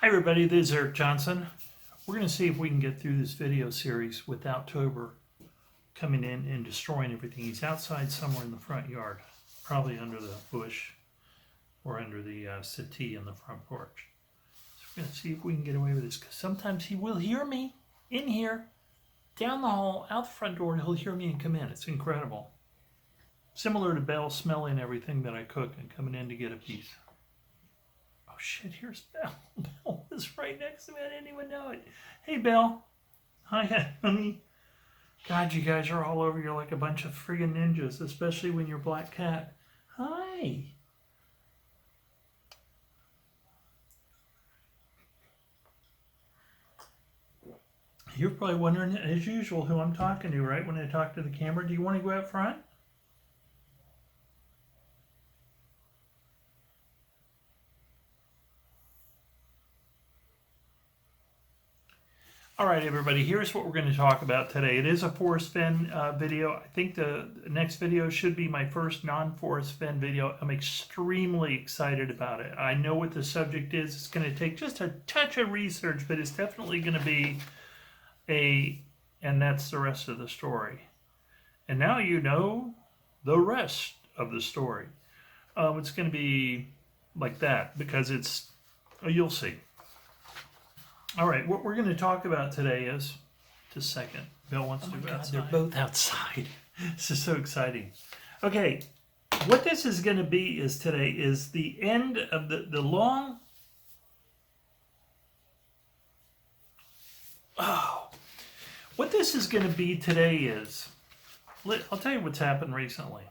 Hi everybody, this is Eric Johnson. We're going to see if we can get through this video series without Tober coming in and destroying everything. He's outside somewhere in the front yard, probably under the bush or under the settee in the front porch. So we're going to see if we can get away with this, because sometimes he will hear me in here, down the hall, out the front door, and he'll hear me and come in. It's incredible. Similar to Belle smelling everything that I cook and coming in to get a piece. Oh shit, here's Belle. Belle was right next to me. I didn't even know it. Hey, Belle. Hi, honey. God, you guys are all over. You're like a bunch of friggin' ninjas, especially when you're Black Cat. Hi. You're probably wondering, as usual, who I'm talking to, right? When I talk to the camera. Do you want to go out front? All right, everybody, here's what we're going to talk about today. It is a Forrest Fenn video. I think the next video should be my first non-Forrest Fenn video. I'm extremely excited about it. I know what the subject is. It's going to take just a touch of research, but it's definitely going to be and that's the rest of the story. And now you know the rest of the story. It's going to be like that because you'll see. All right, what we're going to talk about today is, just a second, Bill wants to go outside. They're both outside. This is so exciting. Okay, what this is going to be today is the end of the long... Oh, what this is going to be today is, I'll tell you what's happened recently.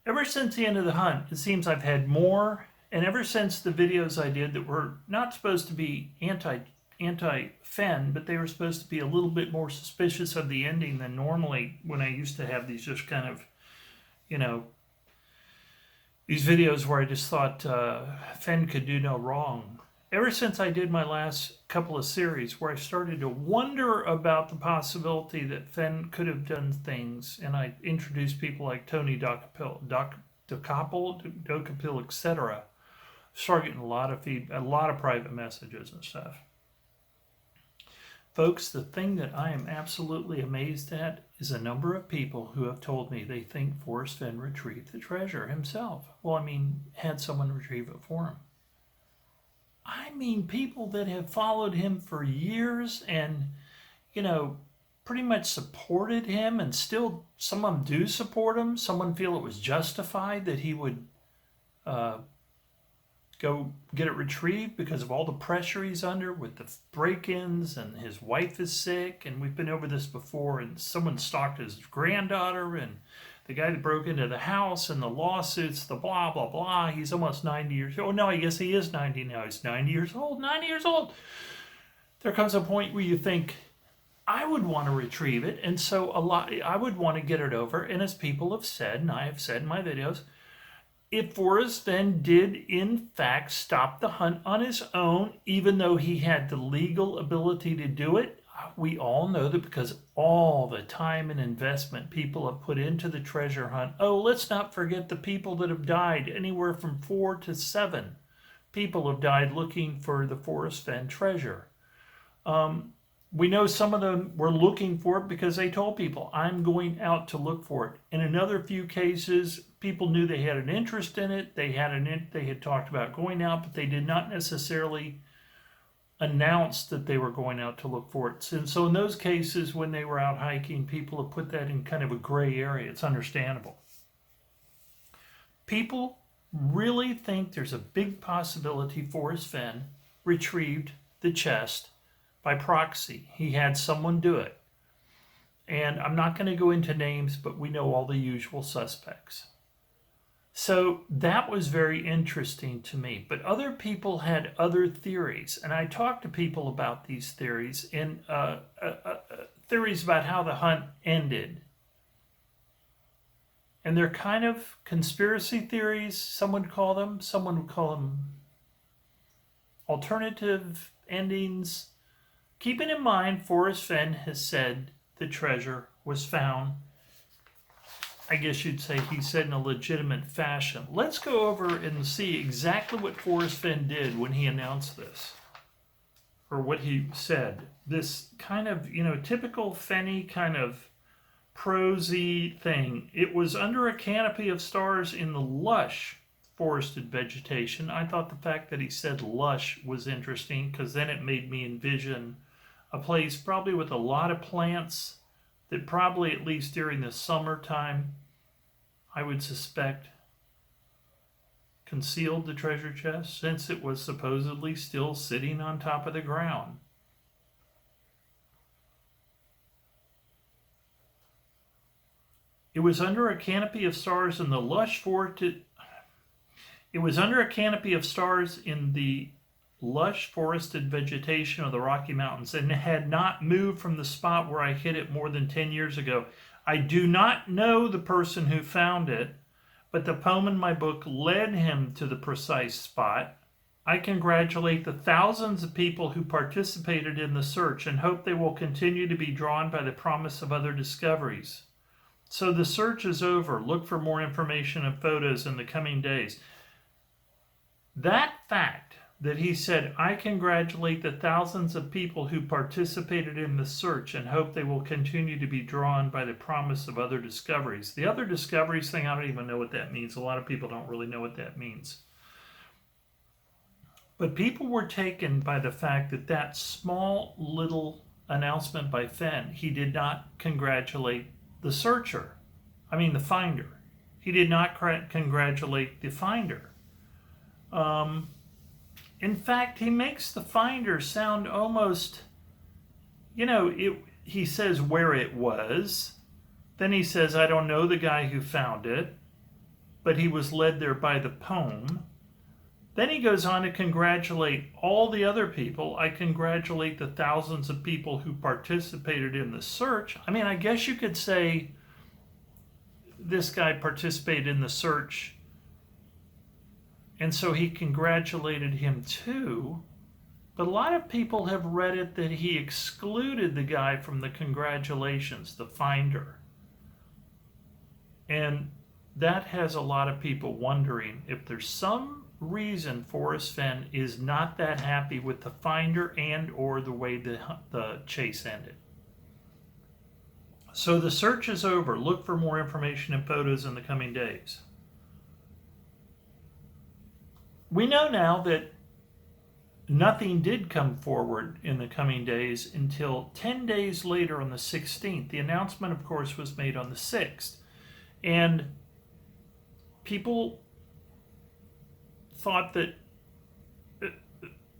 Ever since the end of the hunt, it seems I've had more... And ever since the videos I did that were not supposed to be anti-Fenn, but they were supposed to be a little bit more suspicious of the ending than normally when I used to have these just kind of, these videos where I just thought Fenn could do no wrong. Ever since I did my last couple of series where I started to wonder about the possibility that Fenn could have done things, and I introduced people like Tony Docapil, etc., started getting a lot of feedback, a lot of private messages and stuff. Folks, the thing that I am absolutely amazed at is a number of people who have told me they think Forrest Fenn retrieved the treasure himself. Well, I mean, had someone retrieve it for him. I mean, people that have followed him for years and, pretty much supported him, and still some of them do support him. Someone feel it was justified that he would go get it retrieved because of all the pressure he's under with the break-ins, and his wife is sick, and we've been over this before, and someone stalked his granddaughter, and the guy that broke into the house, and the lawsuits, the blah, blah, blah. He's almost 90 years old. Oh, no, I guess he is 90 now. He's 90 years old. 90 years old. There comes a point where you think, I would want to retrieve it, and so I would want to get it over, and as people have said, and I have said in my videos, if Forrest Fenn did in fact stop the hunt on his own, even though he had the legal ability to do it, we all know that because all the time and investment people have put into the treasure hunt. Oh, let's not forget the people that have died. Anywhere from 4 to 7 people have died looking for the Forrest Fenn treasure. We know some of them were looking for it because they told people, I'm going out to look for it. In another few cases, people knew they had an interest in it. They had talked about going out, but they did not necessarily announce that they were going out to look for it. And so in those cases, when they were out hiking, people have put that in kind of a gray area. It's understandable. People really think there's a big possibility Forrest Fenn retrieved the chest by proxy. He had someone do it. And I'm not going to go into names, but we know all the usual suspects. So that was very interesting to me. But other people had other theories. And I talked to people about these theories, and theories about how the hunt ended. And they're kind of conspiracy theories, some would call them. Someone would call them alternative endings. Keeping in mind, Forrest Fenn has said the treasure was found I guess you'd say he said in a legitimate fashion. Let's go over and see exactly what Forrest Fenn did when he announced this, or what he said. This kind of, typical Fenny kind of prosy thing. It was under a canopy of stars in the lush forested vegetation. I thought the fact that he said lush was interesting because then it made me envision a place probably with a lot of plants that probably, at least during the summertime, I would suspect concealed the treasure chest, since it was supposedly still sitting on top of the ground. It was under a canopy of stars in the lush forested vegetation of the Rocky Mountains, and had not moved from the spot where I hid it more than 10 years ago. I do not know the person who found it, but the poem in my book led him to the precise spot. I congratulate the thousands of people who participated in the search and hope they will continue to be drawn by the promise of other discoveries. So the search is over. Look for more information and photos in the coming days. That fact that he said, I congratulate the thousands of people who participated in the search and hope they will continue to be drawn by the promise of other discoveries. The other discoveries thing, I don't even know what that means. A lot of people don't really know what that means. But people were taken by the fact that that small little announcement by Fenn, he did not congratulate the searcher. The finder. He did not congratulate the finder. In fact, he makes the finder sound almost, he says where it was. Then he says, I don't know the guy who found it, but he was led there by the poem. Then he goes on to congratulate all the other people. I congratulate the thousands of people who participated in the search. I guess you could say this guy participated in the search, and so he congratulated him too. But a lot of people have read it that he excluded the guy from the congratulations, the finder. And that has a lot of people wondering if there's some reason Forrest Fenn is not that happy with the finder and or the way the chase ended. So the search is over. Look for more information and photos in the coming days. We know now that nothing did come forward in the coming days until 10 days later on the 16th. The announcement, of course, was made on the 6th. And people thought that,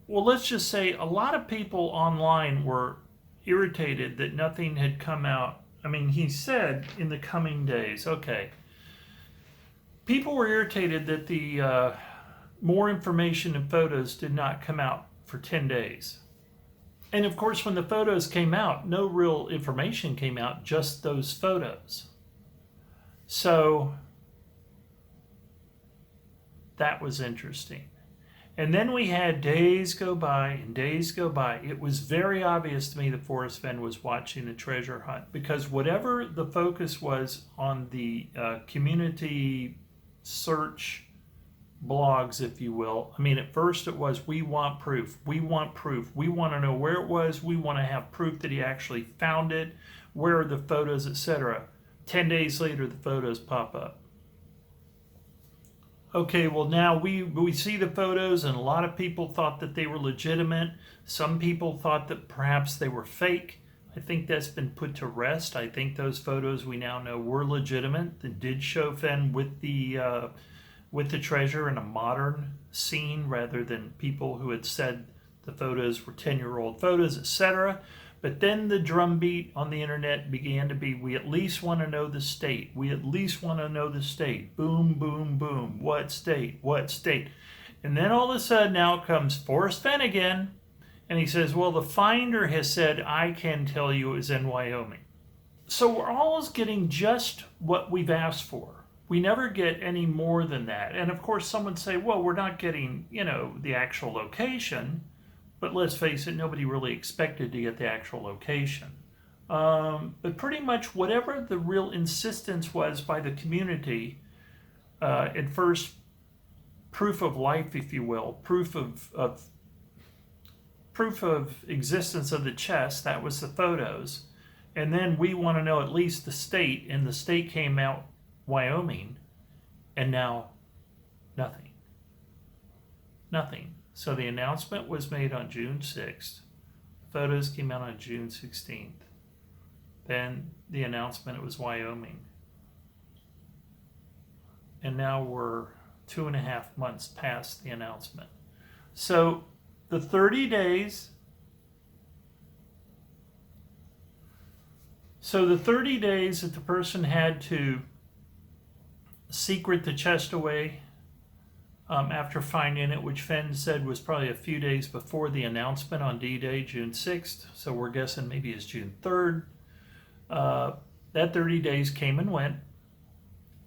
let's just say a lot of people online were irritated that nothing had come out. He said in the coming days, okay. People were irritated that the more information and photos did not come out for 10 days. And of course, when the photos came out, no real information came out, just those photos. So that was interesting. And then we had days go by and days go by. It was very obvious to me that Forrest Fenn was watching the treasure hunt, because whatever the focus was on the community search blogs, if you will. At first it was, we want proof, we want proof, we want to know where it was, we want to have proof that he actually found it, where are the photos, etc. 10 days later, the photos pop up. Okay, well now we see the photos, and a lot of people thought that they were legitimate. Some people thought that perhaps they were fake. I think that's been put to rest. I think those photos we now know were legitimate. That did show Fenn with the treasure in a modern scene, rather than people who had said the photos were 10-year-old photos, etc. But then the drumbeat on the internet began to be, we at least want to know the state. We at least want to know the state. Boom, boom, boom. What state? What state? And then all of a sudden out comes Forrest Fenn again. And he says, well, the finder has said, I can tell you it was in Wyoming. So we're always getting just what we've asked for. We never get any more than that. And of course, someone say, well, we're not getting, the actual location. But let's face it, nobody really expected to get the actual location. But pretty much whatever the real insistence was by the community, at first, proof of life, if you will, proof of existence of the chest, that was the photos. And then we want to know at least the state, and the state came out Wyoming, and now nothing. Nothing. So the announcement was made on June 6th. Photos came out on June 16th. Then the announcement, it was Wyoming. And now we're 2.5 months past the announcement. So the 30 days, that the person had to secret the chest away after finding it, which Fenn said was probably a few days before the announcement on D-Day, June 6th. So we're guessing maybe it's June 3rd. That 30 days came and went.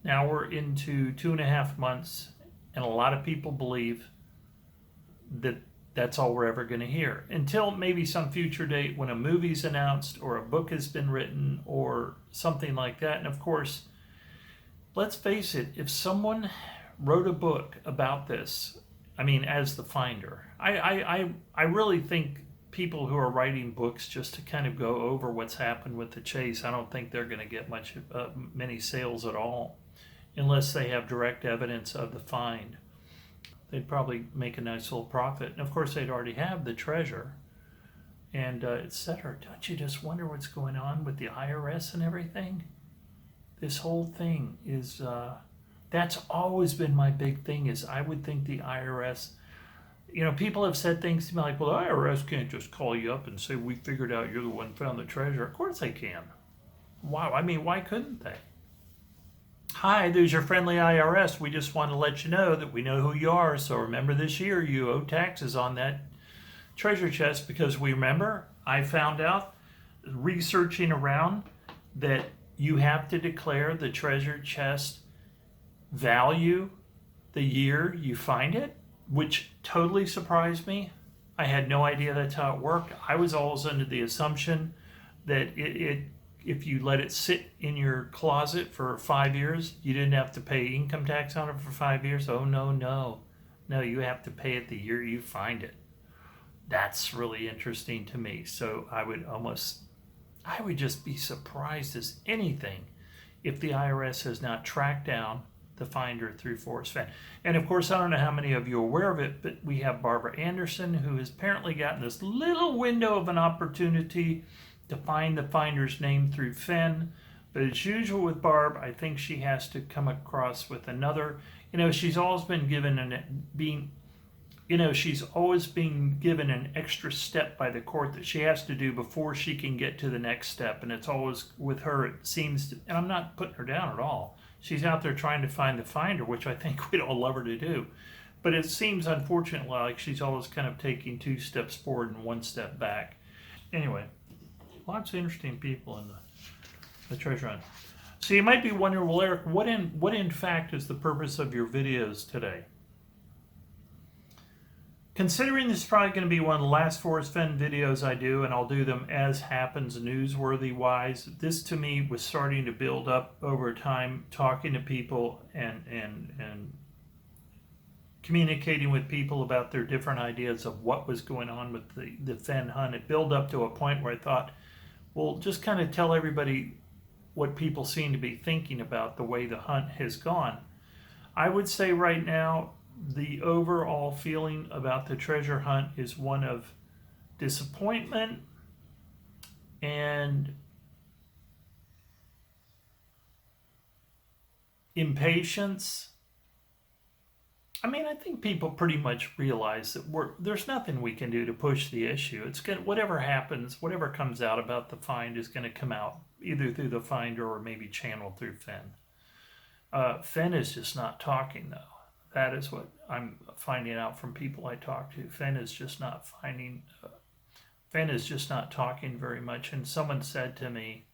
Now we're into 2.5 months, and a lot of people believe that that's all we're ever going to hear until maybe some future date when a movie's announced or a book has been written or something like that. And of course, let's face it, if someone wrote a book about this, I mean, as the finder, I really think people who are writing books just to kind of go over what's happened with the chase, I don't think they're going to get many sales at all unless they have direct evidence of the find. They'd probably make a nice little profit. And of course, they'd already have the treasure and etc. Don't you just wonder what's going on with the IRS and everything? This whole thing is, that's always been my big thing, is I would think the IRS, people have said things to me like, well, the IRS can't just call you up and say, we figured out you're the one who found the treasure. Of course they can. Wow, I mean, why couldn't they? Hi, there's your friendly IRS. We just want to let you know that we know who you are. So remember, this year you owe taxes on that treasure chest, because we remember, I found out researching around that you have to declare the treasure chest value the year you find it, which totally surprised me. I had no idea that's how it worked. I was always under the assumption that if you let it sit in your closet for 5 years, you didn't have to pay income tax on it for 5 years. Oh, no, you have to pay it the year you find it. That's really interesting to me. So I would just be surprised as anything if the IRS has not tracked down the finder through Forrest Fenn. And of course, I don't know how many of you are aware of it, but we have Barbara Anderson, who has apparently gotten this little window of an opportunity to find the finder's name through Fenn. But as usual with Barb, I think she has to come across with another. She's always been given she's always been given an extra step by the court that she has to do before she can get to the next step. And it's always with her, it seems to, and I'm not putting her down at all. She's out there trying to find the finder, which I think we'd all love her to do. But it seems unfortunately like she's always kind of taking 2 steps forward and 1 step back. Anyway, lots of interesting people in the treasure hunt. So you might be wondering, well, Eric, what in fact is the purpose of your videos today? Considering this is probably going to be one of the last Forrest Fenn videos I do, and I'll do them as happens, newsworthy wise, this to me was starting to build up over time, talking to people and communicating with people about their different ideas of what was going on with the Fenn hunt. It built up to a point where I thought, well, just kind of tell everybody what people seem to be thinking about the way the hunt has gone. I would say right now, the overall feeling about the treasure hunt is one of disappointment and impatience. I mean, I think people pretty much realize that there's nothing we can do to push the issue. Whatever happens, whatever comes out about the find is going to come out either through the finder or maybe channeled through Fenn. Fenn is just not talking, though. That is what I'm finding out from people I talk to. Fenn is just not talking very much. And someone said to me,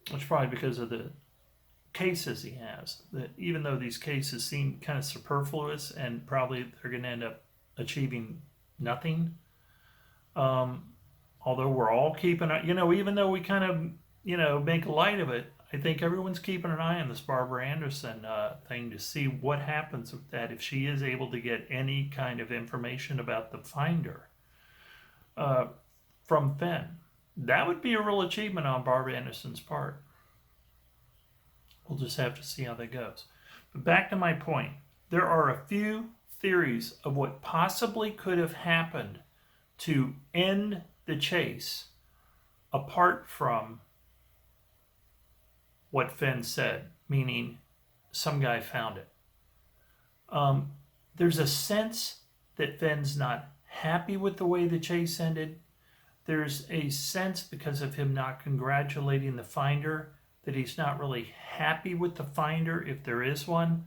which is probably because of the cases he has, that even though these cases seem kind of superfluous and probably they're going to end up achieving nothing, Although we're all keeping, even though we kind of, make light of it, I think everyone's keeping an eye on this Barbara Anderson thing to see what happens with that if she is able to get any kind of information about the finder from Fenn. That would be a real achievement on Barbara Anderson's part. We'll just have to see how that goes. But back to my point, there are a few theories of what possibly could have happened to end the chase apart from what Fenn said, meaning some guy found it. There's a sense that Fenn's not happy with the way the chase ended. There's a sense, because of him not congratulating the finder, that he's not really happy with the finder, if there is one.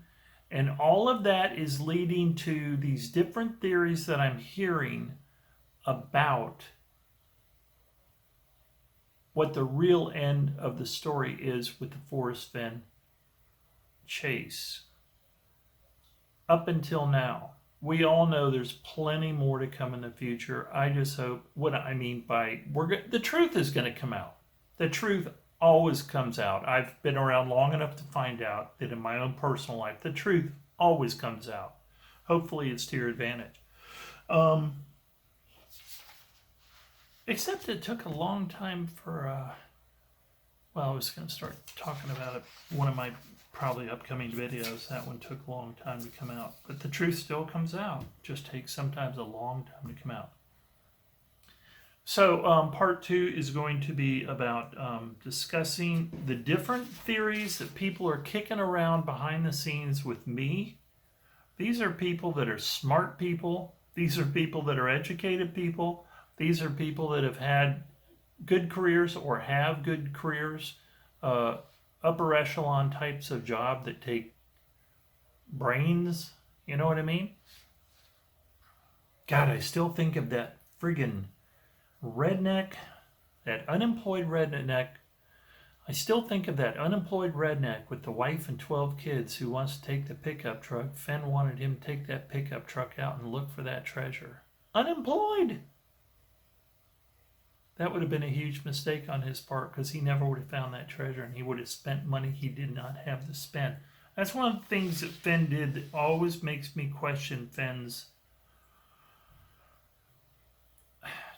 And all of that is leading to these different theories that I'm hearing about what the real end of the story is with the Forrest Fenn chase. Up until now, we all know there's plenty more to come in the future. I just hope, what I mean by, the truth is going to come out. The truth always comes out. I've been around long enough to find out that in my own personal life, the truth always comes out. Hopefully it's to your advantage. Except it took a long time for, I was going to start talking about it. One of my probably upcoming videos, that one took a long time to come out. But the truth still comes out. It just takes sometimes a long time to come out. So part 2 is going to be about discussing the different theories that people are kicking around behind the scenes with me. These are people that are smart people. These are people that are educated people. These are people that have had good careers or have good careers, upper echelon types of job that take brains. You know what I mean? God, I still think of that friggin' redneck, that unemployed redneck. I still think of that unemployed redneck with the wife and 12 kids who wants to take the pickup truck. Fenn wanted him to take that pickup truck out and look for that treasure. Unemployed! That would have been a huge mistake on his part, because he never would have found that treasure, and he would have spent money he did not have to spend. That's one of the things that Fenn did that always makes me question Fenn's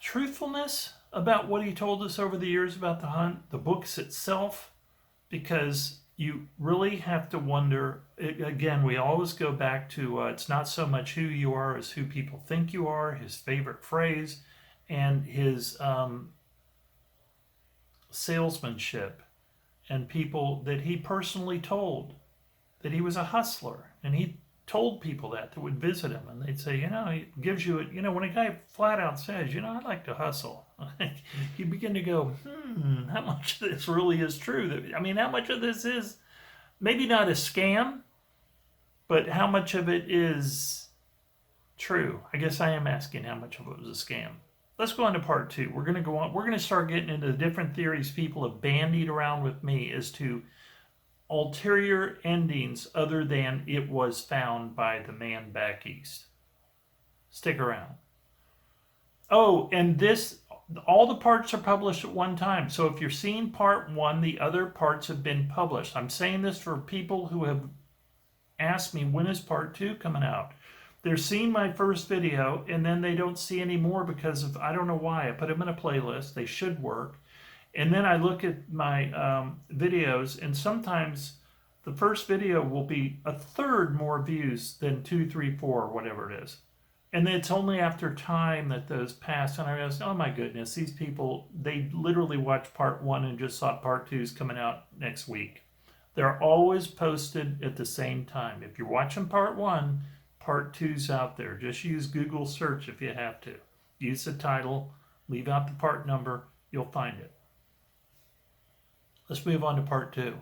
truthfulness about what he told us over the years about the hunt, the books itself, because you really have to wonder, again, we always go back to it's not so much who you are as who people think you are, his favorite phrase, and his salesmanship, and people that he personally told that he was a hustler, and he told people that would visit him, and they'd say, he gives you, when a guy flat out says, I'd like to hustle, you begin to go, how much of this really is true? How much of this is maybe not a scam, but how much of it is true? I guess I am asking how much of it was a scam. Let's go on to part 2. We're going to go on. We're going to start getting into the different theories people have bandied around with me as to ulterior endings other than it was found by the man back east. Stick around. Oh, and all the parts are published at one time. So if you're seeing part 1, the other parts have been published. I'm saying this for people who have asked me, when is part 2 coming out? They're seeing my first video, and then they don't see any more because of, I don't know why. I put them in a playlist. They should work. And then I look at my videos, and sometimes the first video will be a third more views than 2, 3, 4, whatever it is. And then it's only after time that those pass, and I realize, oh my goodness, these people, they literally watched part 1 and just thought part 2 is coming out next week. They're always posted at the same time. If you're watching part 1, part 2's out there. Just use Google search if you have to. Use the title, leave out the part number, you'll find it. Let's move on to part 2.